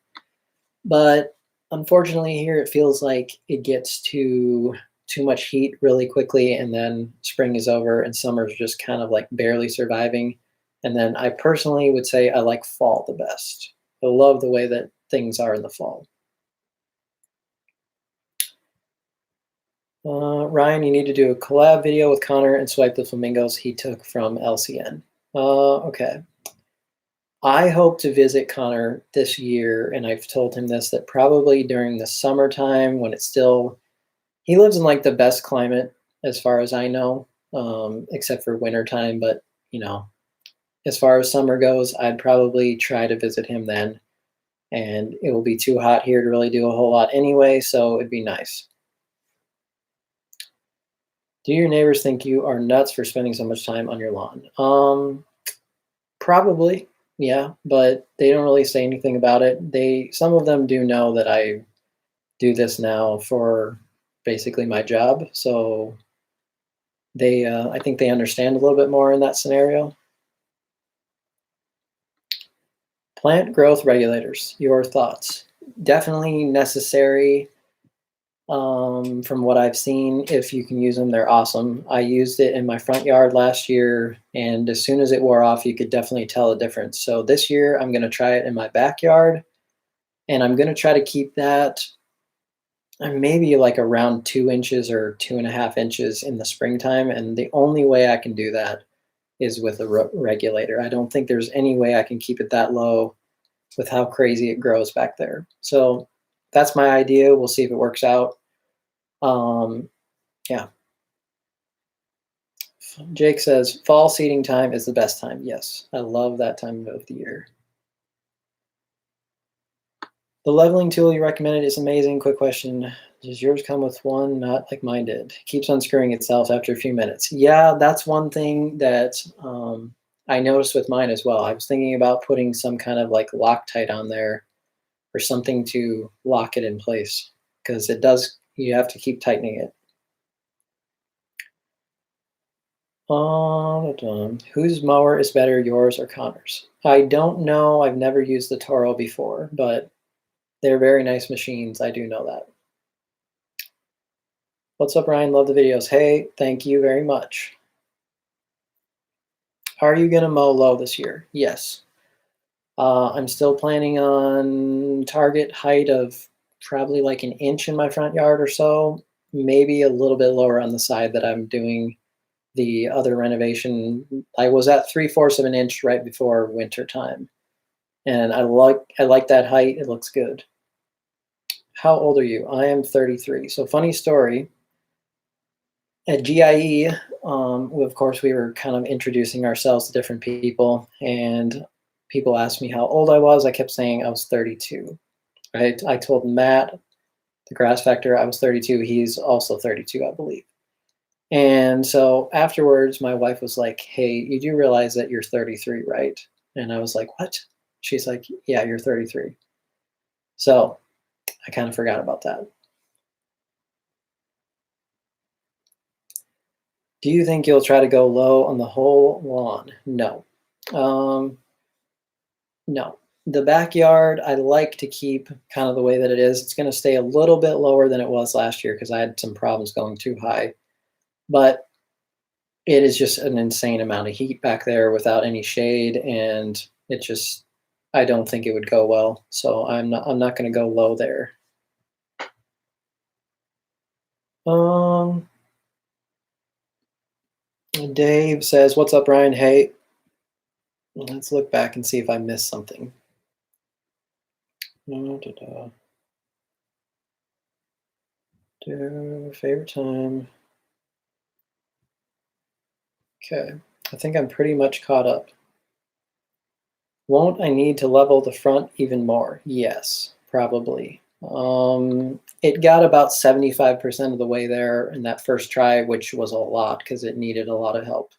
But unfortunately, here it feels like it gets too much heat really quickly, and then spring is over and summer's just kind of like barely surviving. And then I personally would say I like fall the best. I love the way that things are in the fall. Ryan, you need to do a collab video with Connor and swipe the flamingos he took from LCN. Okay. I hope to visit Connor this year, and I've told him this, that probably during the summertime when it's still, he lives in like the best climate as far as I know, except for wintertime. But, you know, as far as summer goes, I'd probably try to visit him then. And it will be too hot here to really do a whole lot anyway, so it'd be nice. Do your neighbors think you are nuts for spending so much time on your lawn? Probably, yeah, but they don't really say anything about it. Some of them do know that I do this now for basically my job, so I think they understand a little bit more in that scenario. Plant growth regulators, your thoughts? Definitely necessary. From what I've seen, if you can use them, they're awesome. I used it in my front yard last year, and as soon as it wore off, you could definitely tell a difference. So this year, I'm going to try it in my backyard, and I'm going to try to keep that maybe like around 2 inches or 2.5 inches in the springtime. And the only way I can do that is with a regulator. I don't think there's any way I can keep it that low with how crazy it grows back there. So that's my idea. We'll see if it works out. Um, yeah. Jake says fall seeding time is the best time. Yes, I love that time of the year. The leveling tool you recommended is amazing. Quick question. Does yours come with one? Not like mine did. Keeps unscrewing itself after a few minutes. Yeah, that's one thing that I noticed with mine as well. I was thinking about putting some kind of like Loctite on there or something to lock it in place because you have to keep tightening it. Whose mower is better, yours or Connor's? I don't know. I've never used the Toro before, but they're very nice machines. I do know that. What's up, Ryan? Love the videos. Hey, thank you very much. Are you going to mow low this year? Yes. I'm still planning on target height of probably like an inch in my front yard or so, maybe a little bit lower on the side that I'm doing the other renovation. I was at 3/4 of an inch right before winter time, and I like that height. It looks good. How old are you? I am 33. So funny story. At GIE, of course, we were kind of introducing ourselves to different people, and people asked me how old I was. I kept saying I was 32. Right? I told Matt, the grass factor, I was 32. He's also 32, I believe. And so afterwards, my wife was like, "Hey, you do realize that you're 33, right?" And I was like, "What?" She's like, "Yeah, you're 33." So I kind of forgot about that. Do you think you'll try to go low on the whole lawn? No. Um, no. The backyard, I like to keep kind of the way that it is. It's going to stay a little bit lower than it was last year because I had some problems going too high. But it is just an insane amount of heat back there without any shade, and it just I don't think it would go well. So I'm not going to go low there. Um, Dave says, "What's up, Ryan? Hey, let's look back and see if I missed something." Da-da-da. Favorite time. Okay, I think I'm pretty much caught up. Won't I need to level the front even more? Yes, probably. It got about 75% of the way there in that first try, which was a lot because it needed a lot of help.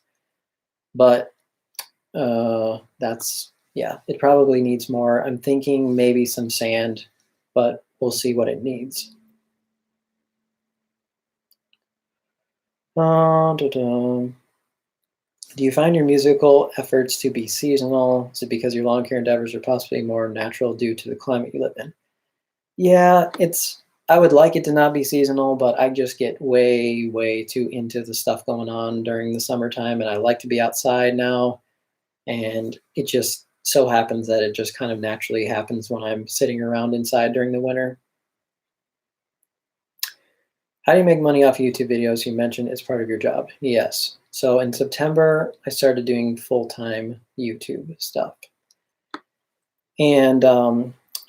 But yeah, it probably needs more. I'm thinking maybe some sand, but we'll see what it needs. Da-da. Do you find your musical efforts to be seasonal? Is it because your lawn care endeavors are possibly more natural due to the climate you live in? Yeah, I would like it to not be seasonal, but I just get way, way too into the stuff going on during the summertime, and I like to be outside now, and it just so happens that it just kind of naturally happens when I'm sitting around inside during the winter. How do you make money off YouTube videos? You mentioned it's part of your job. Yes. So in September, I started doing full-time YouTube stuff. And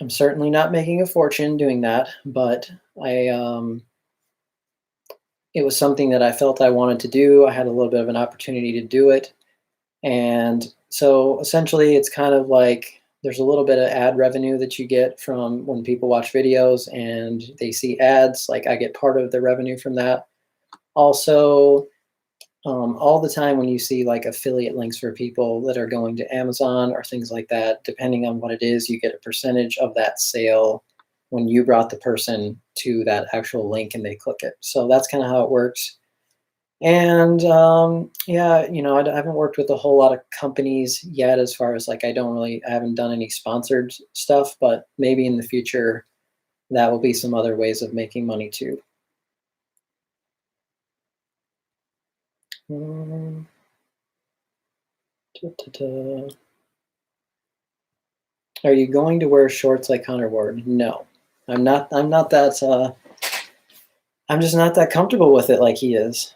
I'm certainly not making a fortune doing that, but I it was something that I felt I wanted to do. I had a little bit of an opportunity to do it. And so essentially it's kind of like there's a little bit of ad revenue that you get from when people watch videos and they see ads, like I get part of the revenue from that. Also, all the time when you see like affiliate links for people that are going to Amazon or things like that, depending on what it is, you get a percentage of that sale when you brought the person to that actual link and they click it. So that's kind of how it works. And yeah, I haven't worked with a whole lot of companies yet as far as like I haven't done any sponsored stuff, but maybe in the future that will be some other ways of making money too. Um, da-da-da. Are you going to wear shorts like Connor Ward? No, I'm not. I'm not that. I'm just not that comfortable with it like he is.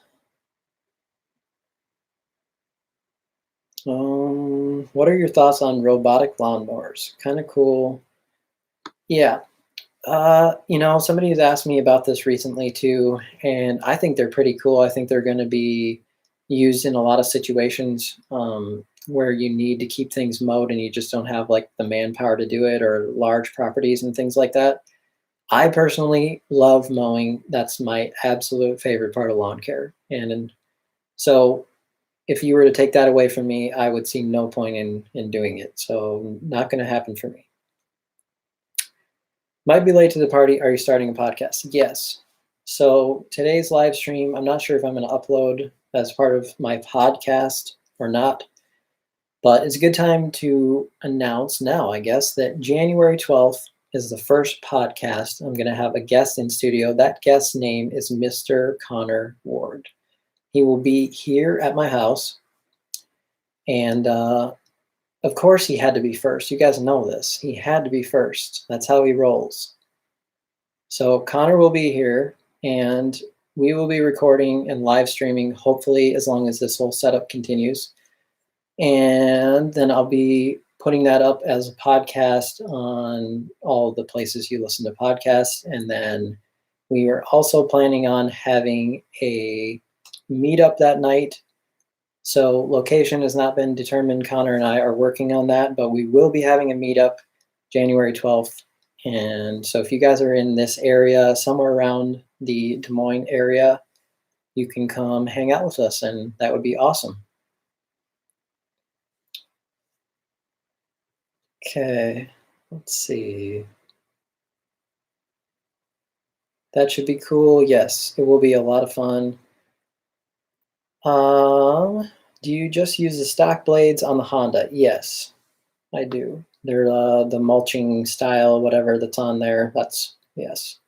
What are your thoughts on robotic lawnmowers? Kind of cool. Yeah. Somebody has asked me about this recently too, and I think they're pretty cool. I think they're going to be used in a lot of situations where you need to keep things mowed and you just don't have like the manpower to do it, or large properties and things like that. I personally love mowing. That's my absolute favorite part of lawn care. And so if you were to take that away from me, I would see no point in doing it. So not going to happen for me. Might be late to the party. Are you starting a podcast? Yes. So today's live stream, I'm not sure if I'm going to upload as part of my podcast or not, but it's a good time to announce now, I guess, that January 12th, is the first podcast. I'm going to have a guest in studio. That guest's name is Mr. Connor Ward. He will be here at my house. And of course, he had to be first. You guys know this. He had to be first. That's how he rolls. So Connor will be here, and we will be recording and live streaming, hopefully, as long as this whole setup continues. And then I'll be putting that up as a podcast on all the places you listen to podcasts. And then we are also planning on having a meetup that night. So location has not been determined. Connor and I are working on that, but we will be having a meetup January 12th. And so if you guys are in this area, somewhere around the Des Moines area, you can come hang out with us, and that would be awesome. Okay, let's see. That should be cool. Yes, it will be a lot of fun. Do you just use the stock blades on the Honda? Yes, I do. They're the mulching style, whatever that's on there. That's, yes.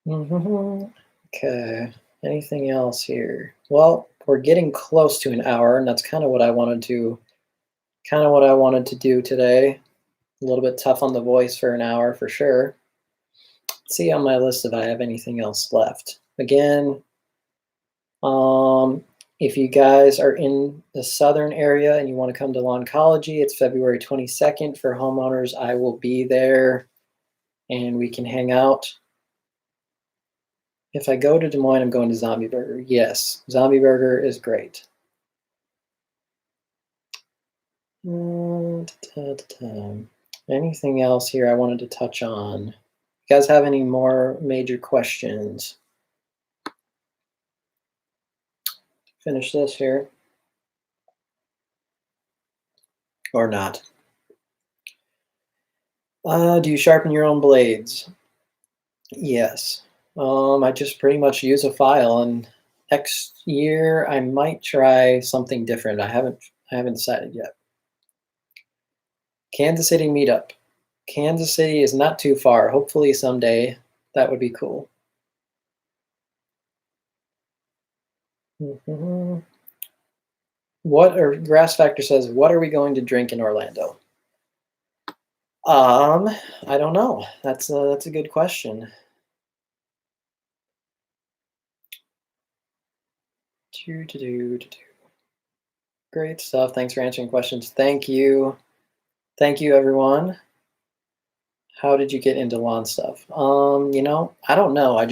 Okay, anything else here? Well, we're getting close to an hour, and that's kind of what I wanted to do today. A little bit tough on the voice for an hour for sure. Let's see on my list if I have anything else left. Again, if you guys are in the southern area and you want to come to Lawncology, it's February 22nd for homeowners. I will be there and we can hang out. If I go to Des Moines, I'm going to Zombie Burger. Yes, Zombie Burger is great. Anything else here I wanted to touch on? You guys have any more major questions? Finish this here. Or not. Do you sharpen your own blades? Yes. I just pretty much use a file, and next year I might try something different. I haven't decided yet. Kansas City meetup. Kansas City is not too far. Hopefully someday that would be cool. Grass Factor says, what are we going to drink in Orlando? I don't know. That's a good question. Great stuff. Thanks for answering questions. Thank you. Thank you, everyone. How did you get into lawn stuff? I don't know.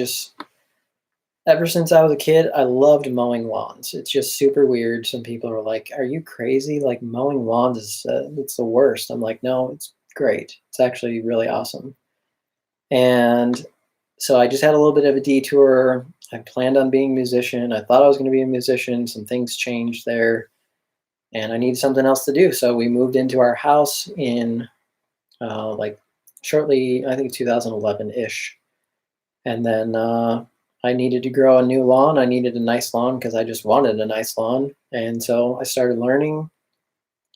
Ever since I was a kid, I loved mowing lawns. It's just super weird. Some people are like, are you crazy? Like, mowing lawns is it's the worst. I'm like, no, it's great. It's actually really awesome. And so I just had a little bit of a detour. I planned on being a musician. I thought I was going to be a musician. Some things changed there, and I needed something else to do. So we moved into our house in shortly, I think 2011-ish. And then I needed to grow a new lawn. I needed a nice lawn because I just wanted a nice lawn. And so I started learning.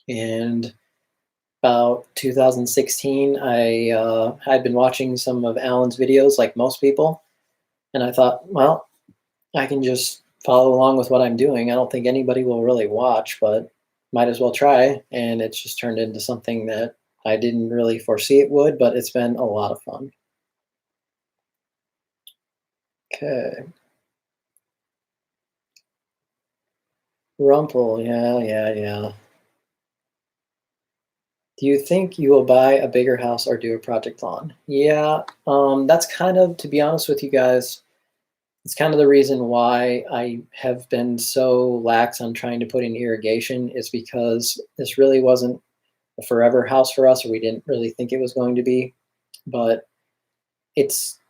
And about 2016, I had been watching some of Alan's videos like most people. And I thought, well, I can just follow along with what I'm doing. I don't think anybody will really watch, but might as well try. And it's just turned into something that I didn't really foresee it would, but it's been a lot of fun. Okay. Rumple, yeah. Do you think you will buy a bigger house or do a project lawn? Yeah, that's kind of, to be honest with you guys, it's kind of the reason why I have been so lax on trying to put in irrigation, is because this really wasn't a forever house for us, or we didn't really think it was going to be. But it's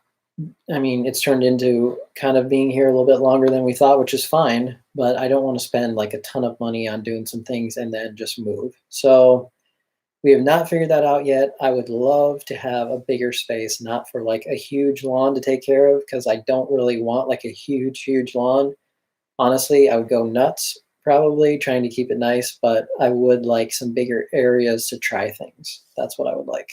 turned into kind of being here a little bit longer than we thought, which is fine, but I don't want to spend like a ton of money on doing some things and then just move. So we have not figured that out yet. I would love to have a bigger space, not for like a huge lawn to take care of, because I don't really want like a huge lawn. Honestly, I would go nuts probably, trying to keep it nice, but I would like some bigger areas to try things. That's what I would like.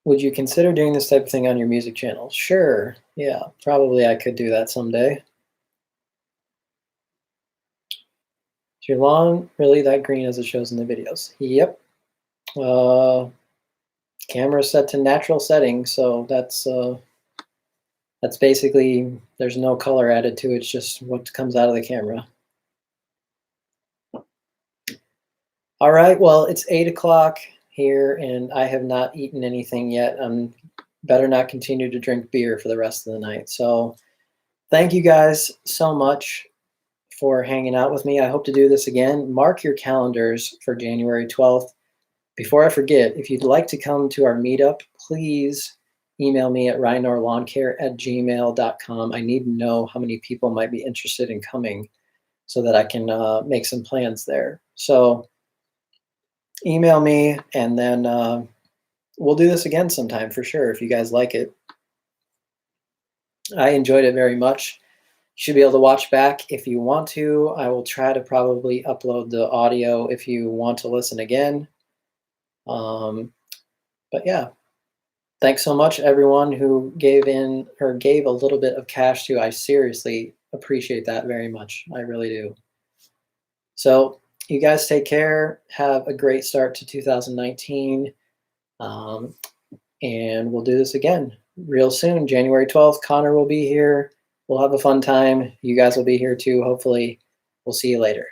Would you consider doing this type of thing on your music channel? Sure. Yeah, probably I could do that someday. Is your lawn really that green as it shows in the videos? Yep. Camera set to natural settings, so that's basically, there's no color added to it, it's just what comes out of the camera. All right, well, it's 8 o'clock here, and I have not eaten anything yet. I'm better not continue to drink beer for the rest of the night. So thank you guys so much for hanging out with me. I hope to do this again. Mark your calendars for January 12th. Before I forget, if you'd like to come to our meetup, please email me at rynorlawncare@gmail.com. I need to know how many people might be interested in coming so that I can make some plans there. So email me, and then we'll do this again sometime for sure if you guys like it. I enjoyed it very much. You should be able to watch back if you want to. I will try to probably upload the audio if you want to listen again. But yeah, thanks so much everyone who gave in or gave a little bit of cash to. I seriously appreciate that very much. I really do. So you guys take care. Have a great start to 2019. And we'll do this again real soon. January 12th, Connor will be here. We'll have a fun time. You guys will be here too, hopefully. We'll see you later.